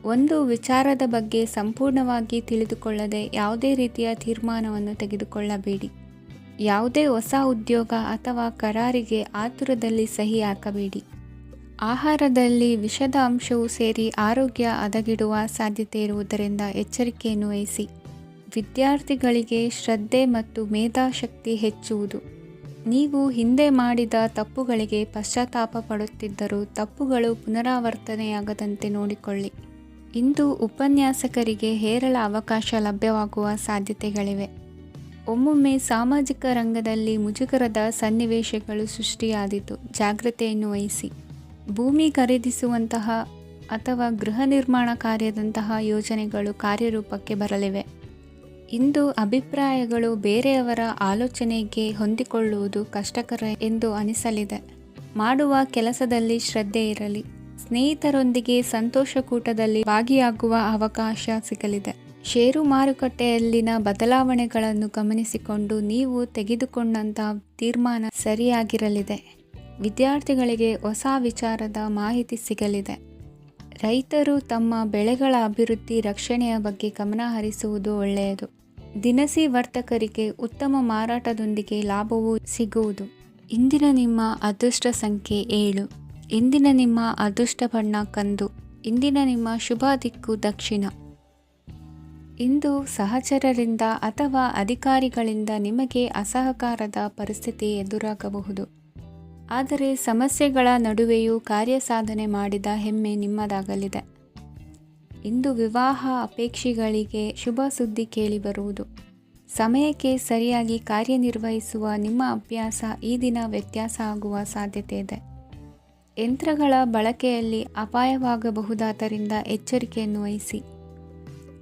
ಒಂದು ವಿಚಾರದ ಬಗ್ಗೆ ಸಂಪೂರ್ಣವಾಗಿ ತಿಳಿದುಕೊಳ್ಳದೆ ಯಾವುದೇ ರೀತಿಯ ತೀರ್ಮಾನವನ್ನು ತೆಗೆದುಕೊಳ್ಳಬೇಡಿ. ಯಾವುದೇ ಹೊಸ ಉದ್ಯೋಗ ಅಥವಾ ಕರಾರಿಗೆ ಆತುರದಲ್ಲಿ ಸಹಿ ಹಾಕಬೇಡಿ. ಆಹಾರದಲ್ಲಿ ವಿಷದ ಅಂಶವು ಸೇರಿ ಆರೋಗ್ಯ ಹದಗೆಡುವ ಸಾಧ್ಯತೆ ಇರುವುದರಿಂದ ಎಚ್ಚರಿಕೆಯನ್ನು ವಹಿಸಿ. ವಿದ್ಯಾರ್ಥಿಗಳಿಗೆ ಶ್ರದ್ಧೆ ಮತ್ತು ಮೇಧಾಶಕ್ತಿ ಹೆಚ್ಚುವುದು. ನೀವು ಹಿಂದೆ ಮಾಡಿದ ತಪ್ಪುಗಳಿಗೆ ಪಶ್ಚಾತ್ತಾಪ ಪಡುತ್ತಿದ್ದರೂ ತಪ್ಪುಗಳು ಪುನರಾವರ್ತನೆಯಾಗದಂತೆ ನೋಡಿಕೊಳ್ಳಿ. ಇಂದು ಉಪನ್ಯಾಸಕರಿಗೆ ಹೇರಳ ಅವಕಾಶ ಲಭ್ಯವಾಗುವ ಸಾಧ್ಯತೆಗಳಿವೆ. ಒಮ್ಮೊಮ್ಮೆ ಸಾಮಾಜಿಕ ರಂಗದಲ್ಲಿ ಮುಜುಗರದ ಸನ್ನಿವೇಶಗಳು ಸೃಷ್ಟಿಯಾದೀತು. ಜಾಗ್ರತೆಯನ್ನು ವಹಿಸಿ. ಭೂಮಿ ಖರೀದಿಸುವಂತಹ ಅಥವಾ ಗೃಹ ನಿರ್ಮಾಣ ಕಾರ್ಯದಂತಹ ಯೋಜನೆಗಳು ಕಾರ್ಯರೂಪಕ್ಕೆ ಬರಲಿವೆ. ಇಂದು ಅಭಿಪ್ರಾಯಗಳು ಬೇರೆಯವರ ಆಲೋಚನೆಗೆ ಹೊಂದಿಕೊಳ್ಳುವುದು ಕಷ್ಟಕರ ಎಂದು ಅನಿಸಲಿದೆ. ಮಾಡುವ ಕೆಲಸದಲ್ಲಿ ಶ್ರದ್ಧೆ ಇರಲಿ. ಸ್ನೇಹಿತರೊಂದಿಗೆ ಸಂತೋಷಕೂಟದಲ್ಲಿ ಭಾಗಿಯಾಗುವ ಅವಕಾಶ ಸಿಗಲಿದೆ. ಷೇರು ಮಾರುಕಟ್ಟೆಯಲ್ಲಿನ ಬದಲಾವಣೆಗಳನ್ನು ಗಮನಿಸಿಕೊಂಡು ನೀವು ತೆಗೆದುಕೊಂಡಂತಹ ತೀರ್ಮಾನ ಸರಿಯಾಗಿರಲಿದೆ. ವಿದ್ಯಾರ್ಥಿಗಳಿಗೆ ಹೊಸ ವಿಚಾರದ ಮಾಹಿತಿ ಸಿಗಲಿದೆ. ರೈತರು ತಮ್ಮ ಬೆಳೆಗಳ ಅಭಿವೃದ್ಧಿ ರಕ್ಷಣೆಯ ಬಗ್ಗೆ ಗಮನ ಹರಿಸುವುದು ಒಳ್ಳೆಯದು. ದಿನಸಿ ವರ್ತಕರಿಗೆ ಉತ್ತಮ ಮಾರಾಟದೊಂದಿಗೆ ಲಾಭವೂ ಸಿಗುವುದು. ಇಂದಿನ ನಿಮ್ಮ ಅದೃಷ್ಟ ಸಂಖ್ಯೆ 7. ಇಂದಿನ ನಿಮ್ಮ ಅದೃಷ್ಟ ಬಣ್ಣ ಕಂದು. ಇಂದಿನ ನಿಮ್ಮ ಶುಭ ದಿಕ್ಕು ದಕ್ಷಿಣ. ಇಂದು ಸಹಚರರಿಂದ ಅಥವಾ ಅಧಿಕಾರಿಗಳಿಂದ ನಿಮಗೆ ಅಸಹಕಾರದ ಪರಿಸ್ಥಿತಿ ಎದುರಾಗಬಹುದು. ಆದರೆ ಸಮಸ್ಯೆಗಳ ನಡುವೆಯೂ ಕಾರ್ಯಸಾಧನೆ ಮಾಡಿದ ಹೆಮ್ಮೆ ನಿಮ್ಮದಾಗಲಿದೆ. ಇಂದು ವಿವಾಹ ಅಪೇಕ್ಷಿಗಳಿಗೆ ಶುಭ ಸುದ್ದಿ ಕೇಳಿಬರುವುದು. ಸಮಯಕ್ಕೆ ಸರಿಯಾಗಿ ಕಾರ್ಯನಿರ್ವಹಿಸುವ ನಿಮ್ಮ ಅಭ್ಯಾಸ ಈ ದಿನ ವ್ಯತ್ಯಾಸ ಆಗುವ ಸಾಧ್ಯತೆ ಇದೆ. ಯಂತ್ರಗಳ ಬಳಕೆಯಲ್ಲಿ ಅಪಾಯವಾಗಬಹುದಾದ್ದರಿಂದ ಎಚ್ಚರಿಕೆಯನ್ನು ವಹಿಸಿ.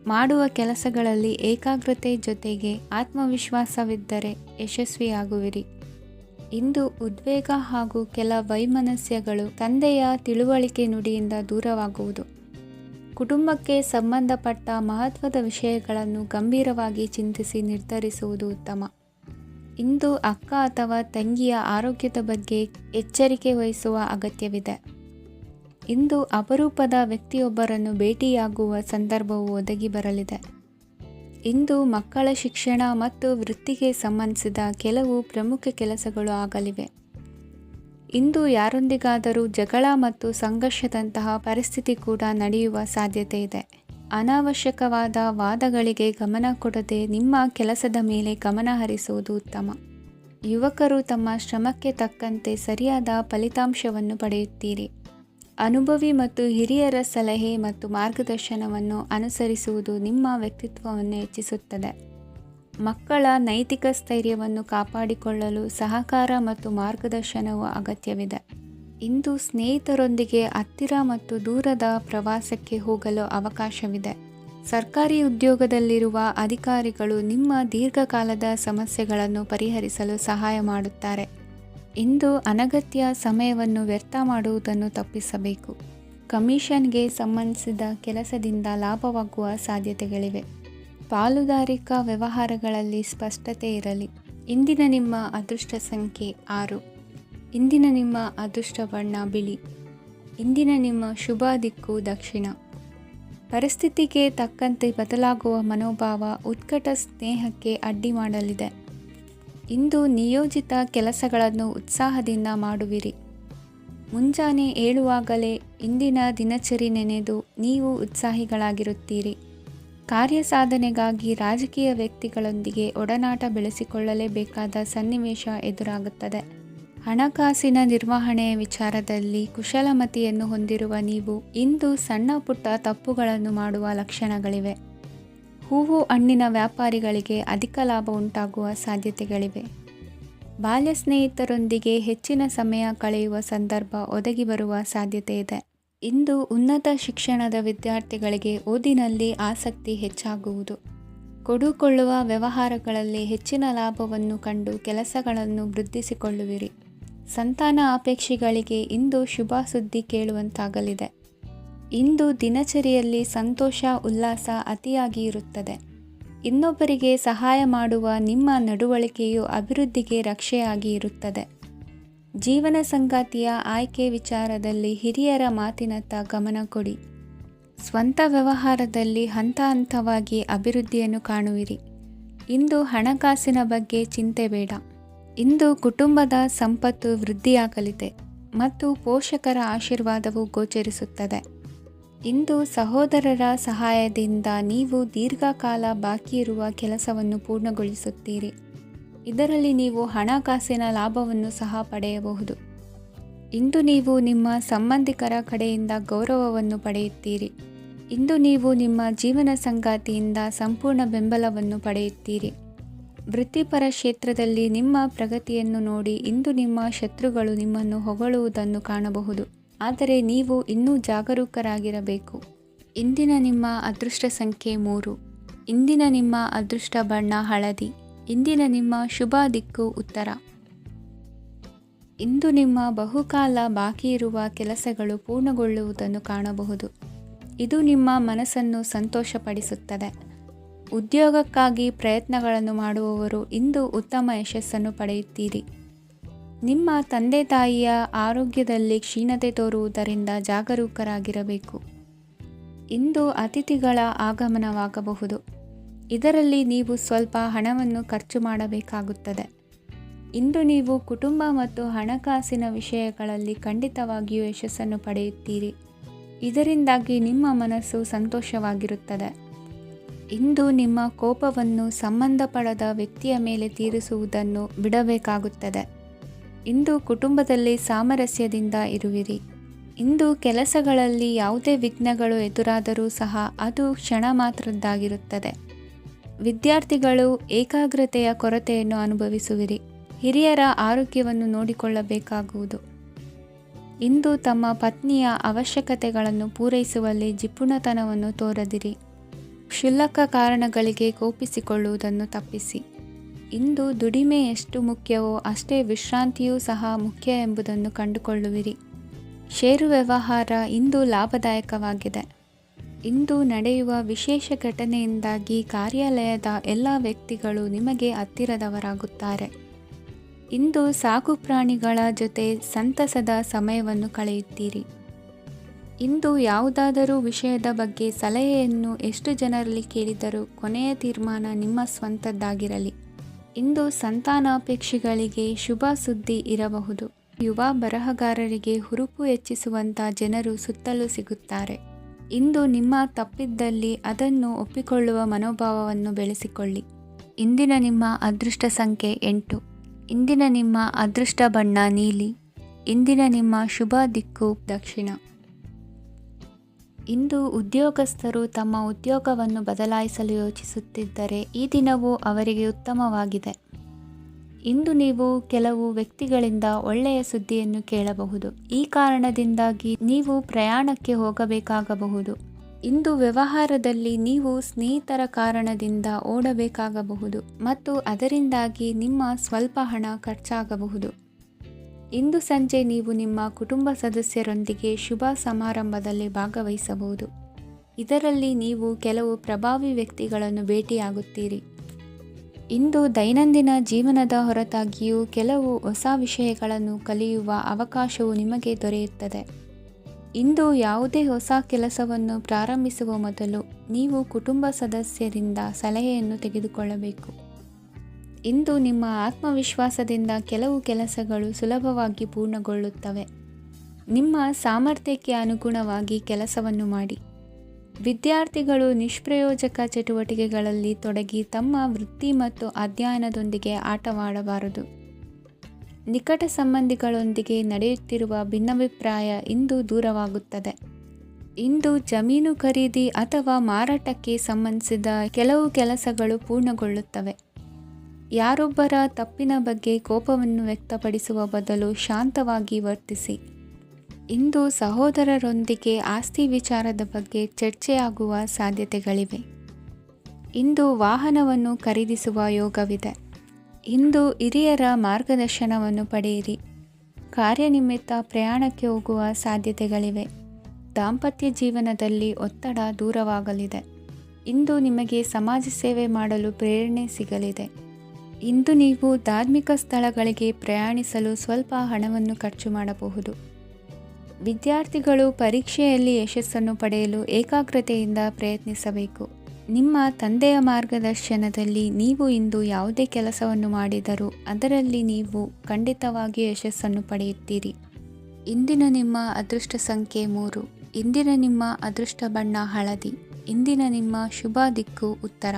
ಮಾಡುವ ಕೆಲಸಗಳಲ್ಲಿ ಏಕಾಗ್ರತೆ ಜೊತೆಗೆ ಆತ್ಮವಿಶ್ವಾಸವಿದ್ದರೆ ಯಶಸ್ವಿಯಾಗುವಿರಿ. ಇಂದು ಉದ್ವೇಗ ಹಾಗೂ ಕೆಲ ವೈಮನಸ್ಯಗಳು ತಂದೆಯ ತಿಳುವಳಿಕೆ ನುಡಿಯಿಂದ ದೂರವಾಗುವುದು. ಕುಟುಂಬಕ್ಕೆ ಸಂಬಂಧಪಟ್ಟ ಮಹತ್ವದ ವಿಷಯಗಳನ್ನು ಗಂಭೀರವಾಗಿ ಚಿಂತಿಸಿ ನಿರ್ಧರಿಸುವುದು ಉತ್ತಮ. ಇಂದು ಅಕ್ಕ ಅಥವಾ ತಂಗಿಯ ಆರೋಗ್ಯದ ಬಗ್ಗೆ ಎಚ್ಚರಿಕೆ ವಹಿಸುವ ಅಗತ್ಯವಿದೆ. ಇಂದು ಅಪರೂಪದ ವ್ಯಕ್ತಿಯೊಬ್ಬರನ್ನು ಭೇಟಿಯಾಗುವ ಸಂದರ್ಭವು ಒದಗಿ ಬರಲಿದೆ. ಇಂದು ಮಕ್ಕಳ ಶಿಕ್ಷಣ ಮತ್ತು ವೃತ್ತಿಗೆ ಸಂಬಂಧಿಸಿದ ಕೆಲವು ಪ್ರಮುಖ ಕೆಲಸಗಳು ಆಗಲಿವೆ. ಇಂದು ಯಾರೊಂದಿಗಾದರೂ ಜಗಳ ಮತ್ತು ಸಂಘರ್ಷದಂತಹ ಪರಿಸ್ಥಿತಿ ಕೂಡ ನಡೆಯುವ ಸಾಧ್ಯತೆ ಇದೆ. ಅನಾವಶ್ಯಕವಾದ ವಾದಗಳಿಗೆ ಗಮನ ಕೊಡದೆ ನಿಮ್ಮ ಕೆಲಸದ ಮೇಲೆ ಗಮನ ಹರಿಸುವುದು ಉತ್ತಮ. ಯುವಕರು ತಮ್ಮ ಶ್ರಮಕ್ಕೆ ತಕ್ಕಂತೆ ಸರಿಯಾದ ಫಲಿತಾಂಶವನ್ನು ಪಡೆಯುತ್ತೀರಿ. ಅನುಭವಿ ಮತ್ತು ಹಿರಿಯರ ಸಲಹೆ ಮತ್ತು ಮಾರ್ಗದರ್ಶನವನ್ನು ಅನುಸರಿಸುವುದು ನಿಮ್ಮ ವ್ಯಕ್ತಿತ್ವವನ್ನು ಹೆಚ್ಚಿಸುತ್ತದೆ. ಮಕ್ಕಳ ನೈತಿಕ ಸ್ಥೈರ್ಯವನ್ನು ಕಾಪಾಡಿಕೊಳ್ಳಲು ಸಹಕಾರ ಮತ್ತು ಮಾರ್ಗದರ್ಶನವು ಅಗತ್ಯವಿದೆ. ಇಂದು ಸ್ನೇಹಿತರೊಂದಿಗೆ ಹತ್ತಿರ ಮತ್ತು ದೂರದ ಪ್ರವಾಸಕ್ಕೆ ಹೋಗಲು ಅವಕಾಶವಿದೆ. ಸರ್ಕಾರಿ ಉದ್ಯೋಗದಲ್ಲಿರುವ ಅಧಿಕಾರಿಗಳು ನಿಮ್ಮ ದೀರ್ಘಕಾಲದ ಸಮಸ್ಯೆಗಳನ್ನು ಪರಿಹರಿಸಲು ಸಹಾಯ ಮಾಡುತ್ತಾರೆ. ಇಂದು ಅನಗತ್ಯ ಸಮಯವನ್ನು ವ್ಯರ್ಥ ಮಾಡುವುದನ್ನು ತಪ್ಪಿಸಬೇಕು. ಕಮಿಷನ್ಗೆ ಸಂಬಂಧಿಸಿದ ಕೆಲಸದಿಂದ ಲಾಭವಾಗುವ ಸಾಧ್ಯತೆಗಳಿವೆ. ಪಾಲುದಾರಿಕಾ ವ್ಯವಹಾರಗಳಲ್ಲಿ ಸ್ಪಷ್ಟತೆ ಇರಲಿ. ಇಂದಿನ ನಿಮ್ಮ ಅದೃಷ್ಟ ಸಂಖ್ಯೆ 6. ಇಂದಿನ ನಿಮ್ಮ ಅದೃಷ್ಟ ಬಣ್ಣ ಬಿಳಿ. ಇಂದಿನ ನಿಮ್ಮ ಶುಭ ದಿಕ್ಕು ದಕ್ಷಿಣ. ಪರಿಸ್ಥಿತಿಗೆ ತಕ್ಕಂತೆ ಬದಲಾಗುವ ಮನೋಭಾವ ಉತ್ಕಟ ಸ್ನೇಹಕ್ಕೆ ಅಡ್ಡಿ ಮಾಡಲಿದೆ. ಇಂದು ನಿಯೋಜಿತ ಕೆಲಸಗಳನ್ನು ಉತ್ಸಾಹದಿಂದ ಮಾಡುವಿರಿ. ಮುಂಜಾನೆ ಏಳುವಾಗಲೇ ಇಂದಿನ ದಿನಚರಿ ನೆನೆದು ನೀವು ಉತ್ಸಾಹಿಗಳಾಗಿರುತ್ತೀರಿ. ಕಾರ್ಯಸಾಧನೆಗಾಗಿ ರಾಜಕೀಯ ವ್ಯಕ್ತಿಗಳೊಂದಿಗೆ ಒಡನಾಟ ಬೆಳೆಸಿಕೊಳ್ಳಲೇಬೇಕಾದ ಸನ್ನಿವೇಶ ಎದುರಾಗುತ್ತದೆ. ಹಣಕಾಸಿನ ನಿರ್ವಹಣೆಯ ವಿಚಾರದಲ್ಲಿ ಕುಶಲಮತಿಯನ್ನು ಹೊಂದಿರುವ ನೀವು ಇಂದು ಸಣ್ಣ ಪುಟ್ಟ ತಪ್ಪುಗಳನ್ನು ಮಾಡುವ ಲಕ್ಷಣಗಳಿವೆ. ಹೂವು ಹಣ್ಣಿನ ವ್ಯಾಪಾರಿಗಳಿಗೆ ಅಧಿಕ ಲಾಭ ಉಂಟಾಗುವ ಸಾಧ್ಯತೆಗಳಿವೆ. ಬಾಲ್ಯ ಸ್ನೇಹಿತರೊಂದಿಗೆ ಹೆಚ್ಚಿನ ಸಮಯ ಕಳೆಯುವ ಸಂದರ್ಭ ಒದಗಿ ಬರುವ ಸಾಧ್ಯತೆ ಇದೆ. ಇಂದು ಉನ್ನತ ಶಿಕ್ಷಣದ ವಿದ್ಯಾರ್ಥಿಗಳಿಗೆ ಓದಿನಲ್ಲಿ ಆಸಕ್ತಿ ಹೆಚ್ಚಾಗುವುದು. ಕೊಡುಕೊಳ್ಳುವ ವ್ಯವಹಾರಗಳಲ್ಲಿ ಹೆಚ್ಚಿನ ಲಾಭವನ್ನು ಕಂಡು ಕೆಲಸಗಳನ್ನು ವೃದ್ಧಿಸಿಕೊಳ್ಳುವಿರಿ. ಸಂತಾನ ಅಪೇಕ್ಷಿಗಳಿಗೆ ಇಂದು ಶುಭ ಸುದ್ದಿ ಕೇಳುವಂತಾಗಲಿದೆ. ಇಂದು ದಿನಚರಿಯಲ್ಲಿ ಸಂತೋಷ ಉಲ್ಲಾಸ ಅತಿಯಾಗಿ ಇರುತ್ತದೆ. ಇನ್ನೊಬ್ಬರಿಗೆ ಸಹಾಯ ಮಾಡುವ ನಿಮ್ಮ ನಡವಳಿಕೆಯು ಅಭಿವೃದ್ಧಿಗೆ ರಕ್ಷೆಯಾಗಿ ಇರುತ್ತದೆ. ಜೀವನ ಸಂಗಾತಿಯ ಆಯ್ಕೆ ವಿಚಾರದಲ್ಲಿ ಹಿರಿಯರ ಮಾತಿನತ್ತ ಗಮನ ಕೊಡಿ. ಸ್ವಂತ ವ್ಯವಹಾರದಲ್ಲಿ ಹಂತ ಹಂತವಾಗಿ ಅಭಿವೃದ್ಧಿಯನ್ನು ಕಾಣುವಿರಿ. ಇಂದು ಹಣಕಾಸಿನ ಬಗ್ಗೆ ಚಿಂತೆ ಬೇಡ. ಇಂದು ಕುಟುಂಬದ ಸಂಪತ್ತು ವೃದ್ಧಿಯಾಗಲಿದೆ ಮತ್ತು ಪೋಷಕರ ಆಶೀರ್ವಾದವು ಗೋಚರಿಸುತ್ತದೆ. ಇಂದು ಸಹೋದರರ ಸಹಾಯದಿಂದ ನೀವು ದೀರ್ಘಕಾಲ ಬಾಕಿ ಇರುವ ಕೆಲಸವನ್ನು ಪೂರ್ಣಗೊಳಿಸುತ್ತೀರಿ. ಇದರಲ್ಲಿ ನೀವು ಹಣಕಾಸಿನ ಲಾಭವನ್ನು ಸಹ ಪಡೆಯಬಹುದು. ಇಂದು ನೀವು ನಿಮ್ಮ ಸಂಬಂಧಿಕರ ಕಡೆಯಿಂದ ಗೌರವವನ್ನು ಪಡೆಯುತ್ತೀರಿ. ಇಂದು ನೀವು ನಿಮ್ಮ ಜೀವನ ಸಂಗಾತಿಯಿಂದ ಸಂಪೂರ್ಣ ಬೆಂಬಲವನ್ನು ಪಡೆಯುತ್ತೀರಿ. ವೃತ್ತಿಪರ ಕ್ಷೇತ್ರದಲ್ಲಿ ನಿಮ್ಮ ಪ್ರಗತಿಯನ್ನು ನೋಡಿ ಇಂದು ನಿಮ್ಮ ಶತ್ರುಗಳು ನಿಮ್ಮನ್ನು ಹೊಗಳುವುದನ್ನು ಕಾಣಬಹುದು. ಆದರೆ ನೀವು ಇನ್ನೂ ಜಾಗರೂಕರಾಗಿರಬೇಕು. ಇಂದಿನ ನಿಮ್ಮ ಅದೃಷ್ಟ ಸಂಖ್ಯೆ 3. ಇಂದಿನ ನಿಮ್ಮ ಅದೃಷ್ಟ ಬಣ್ಣ ಹಳದಿ. ಇಂದಿನ ನಿಮ್ಮ ಶುಭ ದಿಕ್ಕು ಉತ್ತರ. ಇಂದು ನಿಮ್ಮ ಬಹುಕಾಲ ಬಾಕಿ ಇರುವ ಕೆಲಸಗಳು ಪೂರ್ಣಗೊಳ್ಳುವುದನ್ನು ಕಾಣಬಹುದು. ಇದು ನಿಮ್ಮ ಮನಸ್ಸನ್ನು ಸಂತೋಷಪಡಿಸುತ್ತದೆ. ಉದ್ಯೋಗಕ್ಕಾಗಿ ಪ್ರಯತ್ನಗಳನ್ನು ಮಾಡುವವರು ಇಂದು ಉತ್ತಮ ಯಶಸ್ಸನ್ನು ಪಡೆಯುತ್ತೀರಿ. ನಿಮ್ಮ ತಂದೆ ತಾಯಿಯ ಆರೋಗ್ಯದಲ್ಲಿ ಕ್ಷೀಣತೆ ತೋರುವುದರಿಂದ ಜಾಗರೂಕರಾಗಿರಬೇಕು. ಇಂದು ಅತಿಥಿಗಳ ಆಗಮನವಾಗಬಹುದು. ಇದರಲ್ಲಿ ನೀವು ಸ್ವಲ್ಪ ಹಣವನ್ನು ಖರ್ಚು ಮಾಡಬೇಕಾಗುತ್ತದೆ. ಇಂದು ನೀವು ಕುಟುಂಬ ಮತ್ತು ಹಣಕಾಸಿನ ವಿಷಯಗಳಲ್ಲಿ ಖಂಡಿತವಾಗಿಯೂ ಯಶಸ್ಸನ್ನು ಪಡೆಯುತ್ತೀರಿ. ಇದರಿಂದಾಗಿ ನಿಮ್ಮ ಮನಸ್ಸು ಸಂತೋಷವಾಗಿರುತ್ತದೆ. ಇಂದು ನಿಮ್ಮ ಕೋಪವನ್ನು ಸಂಬಂಧಪಡದ ವ್ಯಕ್ತಿಯ ಮೇಲೆ ತೀರಿಸುವುದನ್ನು ಬಿಡಬೇಕಾಗುತ್ತದೆ. ಇಂದು ಕುಟುಂಬದಲ್ಲಿ ಸಾಮರಸ್ಯದಿಂದ ಇರುವಿರಿ. ಇಂದು ಕೆಲಸಗಳಲ್ಲಿ ಯಾವುದೇ ವಿಘ್ನಗಳು ಎದುರಾದರೂ ಸಹ ಅದು ಕ್ಷಣ ಮಾತ್ರದ್ದಾಗಿರುತ್ತದೆ. ವಿದ್ಯಾರ್ಥಿಗಳು ಏಕಾಗ್ರತೆಯ ಕೊರತೆಯನ್ನು ಅನುಭವಿಸುವಿರಿ. ಹಿರಿಯರ ಆರೋಗ್ಯವನ್ನು ನೋಡಿಕೊಳ್ಳಬೇಕಾಗುವುದು. ಇಂದು ತಮ್ಮ ಪತ್ನಿಯ ಅವಶ್ಯಕತೆಗಳನ್ನು ಪೂರೈಸುವಲ್ಲಿ ಜಿಪುಣತನವನ್ನು ತೋರದಿರಿ. ಕ್ಷುಲ್ಲಕ ಕಾರಣಗಳಿಗೆ ಕೋಪಿಸಿಕೊಳ್ಳುವುದನ್ನು ತಪ್ಪಿಸಿ. ಇಂದು ದುಡಿಮೆ ಎಷ್ಟು ಮುಖ್ಯವೋ ಅಷ್ಟೇ ವಿಶ್ರಾಂತಿಯೂ ಸಹ ಮುಖ್ಯ ಎಂಬುದನ್ನು ಕಂಡುಕೊಳ್ಳುವಿರಿ. ಷೇರು ವ್ಯವಹಾರ ಇಂದು ಲಾಭದಾಯಕವಾಗಿದೆ. ಇಂದು ನಡೆಯುವ ವಿಶೇಷ ಘಟನೆಯಿಂದಾಗಿ ಕಾರ್ಯಾಲಯದ ಎಲ್ಲ ವ್ಯಕ್ತಿಗಳು ನಿಮಗೆ ಹತ್ತಿರದವರಾಗುತ್ತಾರೆ. ಇಂದು ಸಾಕು ಪ್ರಾಣಿಗಳ ಜೊತೆ ಸಂತಸದ ಸಮಯವನ್ನು ಕಳೆಯುತ್ತೀರಿ. ಇಂದು ಯಾವುದಾದರೂ ವಿಷಯದ ಬಗ್ಗೆ ಸಲಹೆಯನ್ನು ಎಷ್ಟು ಜನರಲ್ಲಿ ಕೇಳಿದರೂ ಕೊನೆಯ ತೀರ್ಮಾನ ನಿಮ್ಮ ಸ್ವಂತದ್ದಾಗಿರಲಿ. ಇಂದು ಸಂತಾನಾಪೇಕ್ಷಿಗಳಿಗೆ ಶುಭ ಸುದ್ದಿ ಇರಬಹುದು. ಯುವ ಬರಹಗಾರರಿಗೆ ಹುರುಪು ಹೆಚ್ಚಿಸುವಂಥ ಜನರು ಸುತ್ತಲೂ ಸಿಗುತ್ತಾರೆ. ಇಂದು ನಿಮ್ಮ ತಪ್ಪಿದ್ದಲ್ಲಿ ಅದನ್ನು ಒಪ್ಪಿಕೊಳ್ಳುವ ಮನೋಭಾವವನ್ನು ಬೆಳೆಸಿಕೊಳ್ಳಿ. ಇಂದಿನ ನಿಮ್ಮ ಅದೃಷ್ಟ ಸಂಖ್ಯೆ 8. ಇಂದಿನ ನಿಮ್ಮ ಅದೃಷ್ಟ ಬಣ್ಣ ನೀಲಿ. ಇಂದಿನ ನಿಮ್ಮ ಶುಭ ದಿಕ್ಕು ದಕ್ಷಿಣ. ಇಂದು ಉದ್ಯೋಗಸ್ಥರು ತಮ್ಮ ಉದ್ಯೋಗವನ್ನು ಬದಲಾಯಿಸಲು ಯೋಚಿಸುತ್ತಿದ್ದರೆ ಈ ದಿನವೂ ಅವರಿಗೆ ಉತ್ತಮವಾಗಿದೆ. ಇಂದು ನೀವು ಕೆಲವು ವ್ಯಕ್ತಿಗಳಿಂದ ಒಳ್ಳೆಯ ಸುದ್ದಿಯನ್ನು ಕೇಳಬಹುದು. ಈ ಕಾರಣದಿಂದಾಗಿ ನೀವು ಪ್ರಯಾಣಕ್ಕೆ ಹೋಗಬೇಕಾಗಬಹುದು. ಇಂದು ವ್ಯವಹಾರದಲ್ಲಿ ನೀವು ಸ್ನೇಹಿತರ ಕಾರಣದಿಂದ ಓಡಬೇಕಾಗಬಹುದು ಮತ್ತು ಅದರಿಂದಾಗಿ ನಿಮ್ಮ ಸ್ವಲ್ಪ ಹಣ ಖರ್ಚಾಗಬಹುದು. ಇಂದು ಸಂಜೆ ನೀವು ನಿಮ್ಮ ಕುಟುಂಬ ಸದಸ್ಯರೊಂದಿಗೆ ಶುಭ ಸಮಾರಂಭದಲ್ಲಿ ಭಾಗವಹಿಸಬಹುದು. ಇದರಲ್ಲಿ ನೀವು ಕೆಲವು ಪ್ರಭಾವಿ ವ್ಯಕ್ತಿಗಳನ್ನು ಭೇಟಿಯಾಗುತ್ತೀರಿ. ಇಂದು ದೈನಂದಿನ ಜೀವನದ ಹೊರತಾಗಿಯೂ ಕೆಲವು ಹೊಸ ವಿಷಯಗಳನ್ನು ಕಲಿಯುವ ಅವಕಾಶವು ನಿಮಗೆ ದೊರೆಯುತ್ತದೆ. ಇಂದು ಯಾವುದೇ ಹೊಸ ಕೆಲಸವನ್ನು ಪ್ರಾರಂಭಿಸುವ ಮೊದಲು ನೀವು ಕುಟುಂಬ ಸದಸ್ಯರಿಂದ ಸಲಹೆಯನ್ನು ತೆಗೆದುಕೊಳ್ಳಬೇಕು. ಇಂದು ನಿಮ್ಮ ಆತ್ಮವಿಶ್ವಾಸದಿಂದ ಕೆಲವು ಕೆಲಸಗಳು ಸುಲಭವಾಗಿ ಪೂರ್ಣಗೊಳ್ಳುತ್ತವೆ. ನಿಮ್ಮ ಸಾಮರ್ಥ್ಯಕ್ಕೆ ಅನುಗುಣವಾಗಿ ಕೆಲಸವನ್ನು ಮಾಡಿ. ವಿದ್ಯಾರ್ಥಿಗಳು ನಿಷ್ಪ್ರಯೋಜಕ ಚಟುವಟಿಕೆಗಳಲ್ಲಿ ತೊಡಗಿ ತಮ್ಮ ವೃತ್ತಿ ಮತ್ತು ಅಧ್ಯಯನದೊಂದಿಗೆ ಆಟವಾಡಬಾರದು. ನಿಕಟ ಸಂಬಂಧಿಗಳೊಂದಿಗೆ ನಡೆಯುತ್ತಿರುವ ಭಿನ್ನಾಭಿಪ್ರಾಯ ಇಂದು ದೂರವಾಗುತ್ತದೆ. ಇಂದು ಜಮೀನು ಖರೀದಿ ಅಥವಾ ಮಾರಾಟಕ್ಕೆ ಸಂಬಂಧಿಸಿದ ಕೆಲವು ಕೆಲಸಗಳು ಪೂರ್ಣಗೊಳ್ಳುತ್ತವೆ. ಯಾರೊಬ್ಬರ ತಪ್ಪಿನ ಬಗ್ಗೆ ಕೋಪವನ್ನು ವ್ಯಕ್ತಪಡಿಸುವ ಬದಲು ಶಾಂತವಾಗಿ ವರ್ತಿಸಿ. ಇಂದು ಸಹೋದರರೊಂದಿಗೆ ಆಸ್ತಿ ವಿಚಾರದ ಬಗ್ಗೆ ಚರ್ಚೆಯಾಗುವ ಸಾಧ್ಯತೆಗಳಿವೆ. ಇಂದು ವಾಹನವನ್ನು ಖರೀದಿಸುವ ಯೋಗವಿದೆ. ಇಂದು ಹಿರಿಯರ ಮಾರ್ಗದರ್ಶನವನ್ನು ಪಡೆಯಿರಿ. ಕಾರ್ಯನಿಮಿತ್ತ ಪ್ರಯಾಣಕ್ಕೆ ಹೋಗುವ ಸಾಧ್ಯತೆಗಳಿವೆ. ದಾಂಪತ್ಯ ಜೀವನದಲ್ಲಿ ಒತ್ತಡ ದೂರವಾಗಲಿದೆ. ಇಂದು ನಿಮಗೆ ಸಮಾಜ ಸೇವೆ ಮಾಡಲು ಪ್ರೇರಣೆ ಸಿಗಲಿದೆ. ಇಂದು ನೀವು ಧಾರ್ಮಿಕ ಸ್ಥಳಗಳಿಗೆ ಪ್ರಯಾಣಿಸಲು ಸ್ವಲ್ಪ ಹಣವನ್ನು ಖರ್ಚು ಮಾಡಬಹುದು. ವಿದ್ಯಾರ್ಥಿಗಳು ಪರೀಕ್ಷೆಯಲ್ಲಿ ಯಶಸ್ಸನ್ನು ಪಡೆಯಲು ಏಕಾಗ್ರತೆಯಿಂದ ಪ್ರಯತ್ನಿಸಬೇಕು. ನಿಮ್ಮ ತಂದೆಯ ಮಾರ್ಗದರ್ಶನದಲ್ಲಿ ನೀವು ಇಂದು ಯಾವುದೇ ಕೆಲಸವನ್ನು ಮಾಡಿದರೂ ಅದರಲ್ಲಿ ನೀವು ಖಂಡಿತವಾಗಿಯೂ ಯಶಸ್ಸನ್ನು ಪಡೆಯುತ್ತೀರಿ. ಇಂದಿನ ನಿಮ್ಮ ಅದೃಷ್ಟ ಸಂಖ್ಯೆ 3. ಇಂದಿನ ನಿಮ್ಮ ಅದೃಷ್ಟ ಬಣ್ಣ ಹಳದಿ. ಇಂದಿನ ನಿಮ್ಮ ಶುಭ ದಿಕ್ಕು ಉತ್ತರ.